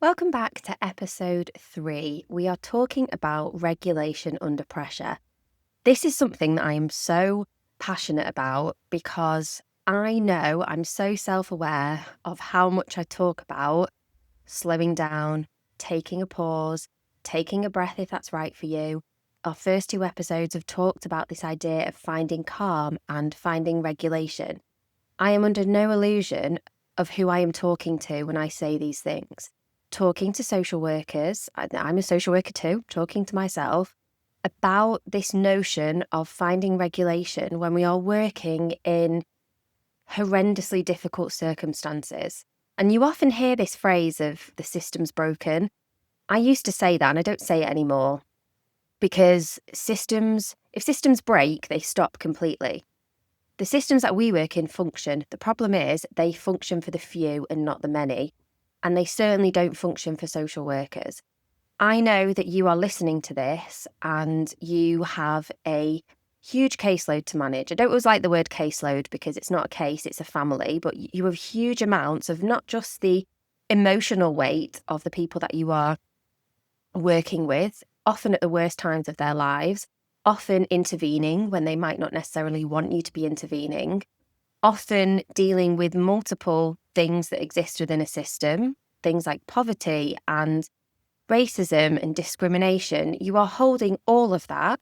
Welcome back to episode 3. We are talking about regulation under pressure. This is something that I am so passionate about because I know I'm so self-aware of how much I talk about slowing down, taking a pause, taking a breath if that's right for you. Our first 2 episodes have talked about this idea of finding calm and finding regulation. I am under no illusion of who I am talking to when I say these things. Talking to social workers, I'm a social worker too, talking to myself about this notion of finding regulation when we are working in horrendously difficult circumstances. And you often hear this phrase of the system's broken. I used to say that and I don't say it anymore because if systems break, they stop completely. The systems that we work in function. The problem is they function for the few and not the many. And they certainly don't function for social workers. I know that you are listening to this and you have a huge caseload to manage. I don't always like the word caseload because it's not a case, it's a family, but you have huge amounts of not just the emotional weight of the people that you are working with, often at the worst times of their lives, often intervening when they might not necessarily want you to be intervening, often dealing with multiple things that exist within a system, things like poverty and racism and discrimination. You are holding all of that,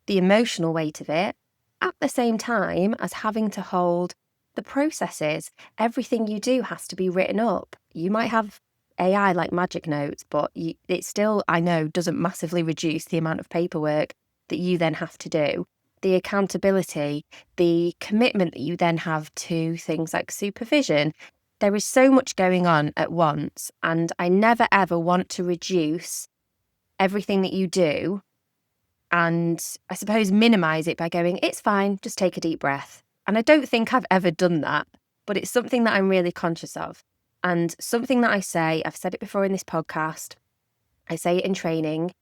the emotional weight of it, at the same time as having to hold the processes. Everything you do has to be written up. You might have AI like magic notes, but it still, I know, doesn't massively reduce the amount of paperwork that you then have to do. The accountability, the commitment that you then have to things like supervision. There is so much going on at once, and I never ever want to reduce everything that you do and I suppose minimize it by going, it's fine, just take a deep breath. And I don't think I've ever done that, but it's something that I'm really conscious of. And something that I say, I've said it before in this podcast, I say it in training,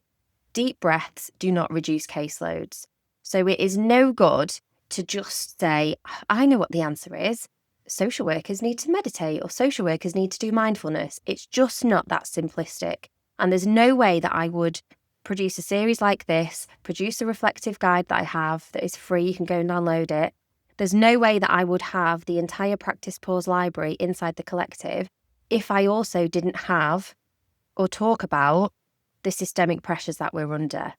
deep breaths do not reduce caseloads. So it is no good to just say, I know what the answer is. Social workers need to meditate or social workers need to do mindfulness. It's just not that simplistic. And there's no way that I would produce a series like this, produce a reflective guide that I have that is free. You can go and download it. There's no way that I would have the entire Practice Pause library inside the collective if I also didn't have or talk about the systemic pressures that we're under,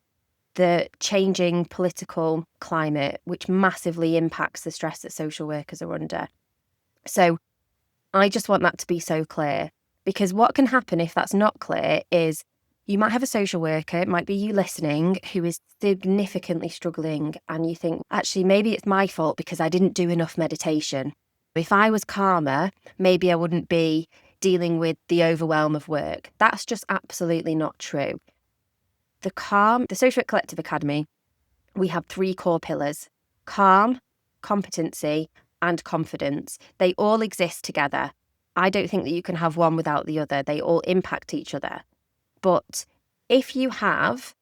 the changing political climate, which massively impacts the stress that social workers are under. So I just want that to be so clear, because what can happen if that's not clear is you might have a social worker, it might be you listening, who is significantly struggling and you think, actually, maybe it's my fault because I didn't do enough meditation. If I was calmer, maybe I wouldn't be dealing with the overwhelm of work. That's just absolutely not true. The Social Work Collective Academy, we have 3 core pillars: calm, competency, and confidence. They all exist together. I don't think that you can have one without the other. They all impact each other. But if you have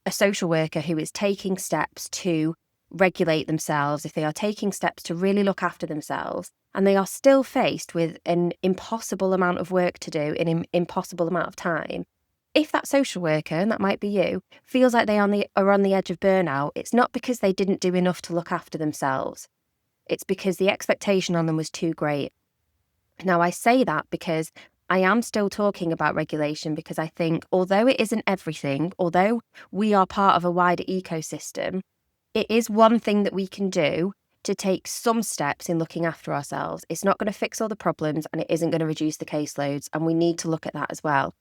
a social worker who is taking steps to regulate themselves, if they are taking steps to really look after themselves, and they are still faced with an impossible amount of work to do in an impossible amount of time, if that social worker, and that might be you, feels like they are on the edge of burnout, it's not because they didn't do enough to look after themselves. It's because the expectation on them was too great. Now, I say that because I am still talking about regulation because I think although it isn't everything, although we are part of a wider ecosystem, it is one thing that we can do to take some steps in looking after ourselves. It's not going to fix all the problems and it isn't going to reduce the caseloads, and we need to look at that as well.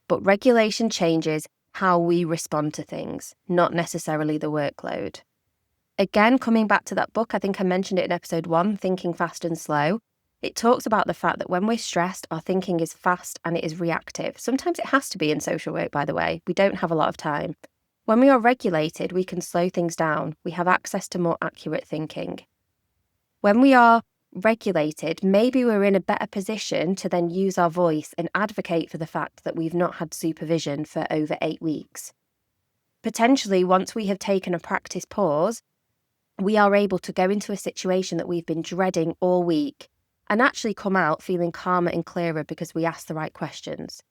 But regulation changes how we respond to things, not necessarily the workload. Again, coming back to that book, I think I mentioned it in episode 1, Thinking Fast and Slow. It talks about the fact that when we're stressed, our thinking is fast and it is reactive. Sometimes it has to be in social work, by the way. We don't have a lot of time. When we are regulated, we can slow things down. We have access to more accurate thinking. When we are regulated, maybe we're in a better position to then use our voice and advocate for the fact that we've not had supervision for over 8 weeks. Potentially, once we have taken a practice pause, we are able to go into a situation that we've been dreading all week and actually come out feeling calmer and clearer because we asked the right questions.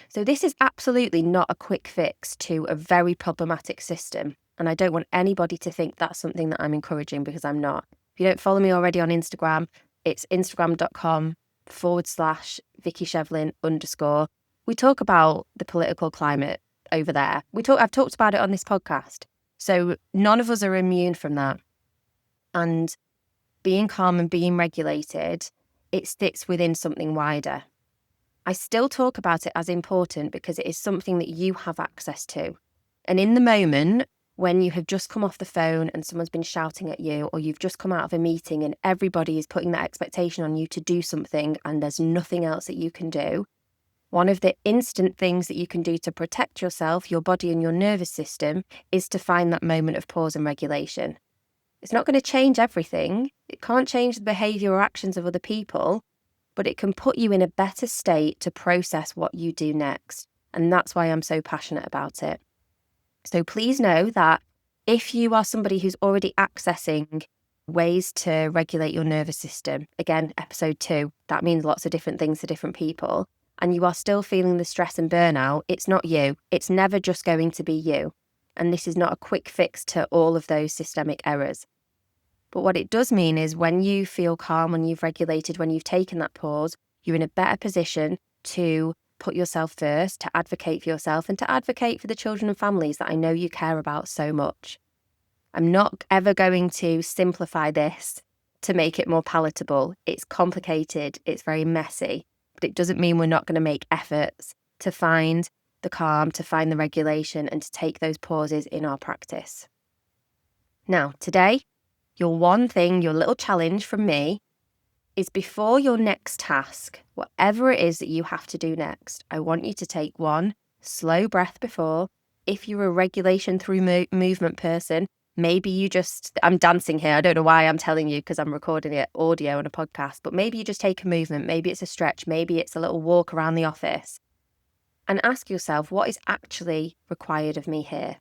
So this is absolutely not a quick fix to a very problematic system. And I don't want anybody to think that's something that I'm encouraging, because I'm not. If you don't follow me already on Instagram, it's instagram.com/Vicki Shevlin_. We talk about the political climate over there. I've talked about it on this podcast. So none of us are immune from that. And being calm and being regulated, it sits within something wider. I still talk about it as important because it is something that you have access to. And in the moment, when you have just come off the phone and someone's been shouting at you, or you've just come out of a meeting and everybody is putting that expectation on you to do something and there's nothing else that you can do, one of the instant things that you can do to protect yourself, your body and your nervous system, is to find that moment of pause and regulation. It's not going to change everything. It can't change the behaviour or actions of other people, but it can put you in a better state to process what you do next. And that's why I'm so passionate about it. So please know that if you are somebody who's already accessing ways to regulate your nervous system, again, episode 2, that means lots of different things to different people, and you are still feeling the stress and burnout, it's not you. It's never just going to be you. And this is not a quick fix to all of those systemic errors. But what it does mean is when you feel calm, when you've regulated, when you've taken that pause, you're in a better position to put yourself first, to advocate for yourself, and to advocate for the children and families that I know you care about so much. I'm not ever going to simplify this to make it more palatable. It's complicated, it's very messy, but it doesn't mean we're not going to make efforts to find the calm, to find the regulation, and to take those pauses in our practice. Now, today, your one thing, your little challenge from me, is before your next task, whatever it is that you have to do next, I want you to take one slow breath before. If you're a regulation through movement person, maybe you just, I'm dancing here, I don't know why I'm telling you because I'm recording it audio on a podcast, but maybe you just take a movement, maybe it's a stretch, maybe it's a little walk around the office, and ask yourself, what is actually required of me here?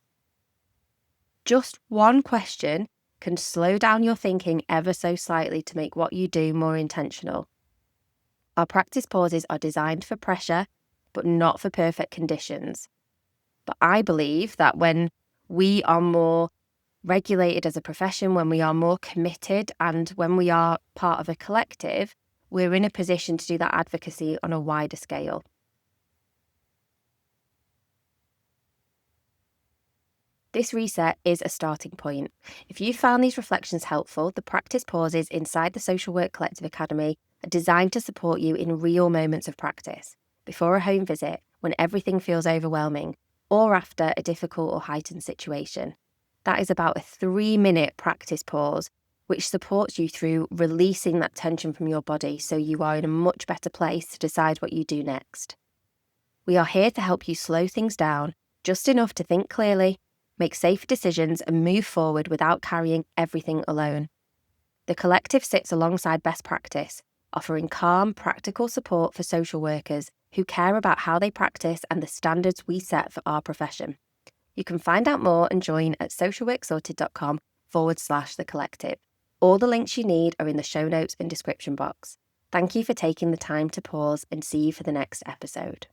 Just one question can slow down your thinking ever so slightly to make what you do more intentional. Our practice pauses are designed for pressure, but not for perfect conditions. But I believe that when we are more regulated as a profession, when we are more committed, and when we are part of a collective, we're in a position to do that advocacy on a wider scale. This reset is a starting point. If you found these reflections helpful, the practice pauses inside the Social Work Collective Academy are designed to support you in real moments of practice, before a home visit, when everything feels overwhelming, or after a difficult or heightened situation. That is about a 3-minute practice pause, which supports you through releasing that tension from your body so you are in a much better place to decide what you do next. We are here to help you slow things down, just enough to think clearly, make safe decisions, and move forward without carrying everything alone. The collective sits alongside best practice, offering calm, practical support for social workers who care about how they practice and the standards we set for our profession. You can find out more and join at socialworksorted.com/the collective. All the links you need are in the show notes and description box. Thank you for taking the time to pause, and see you for the next episode.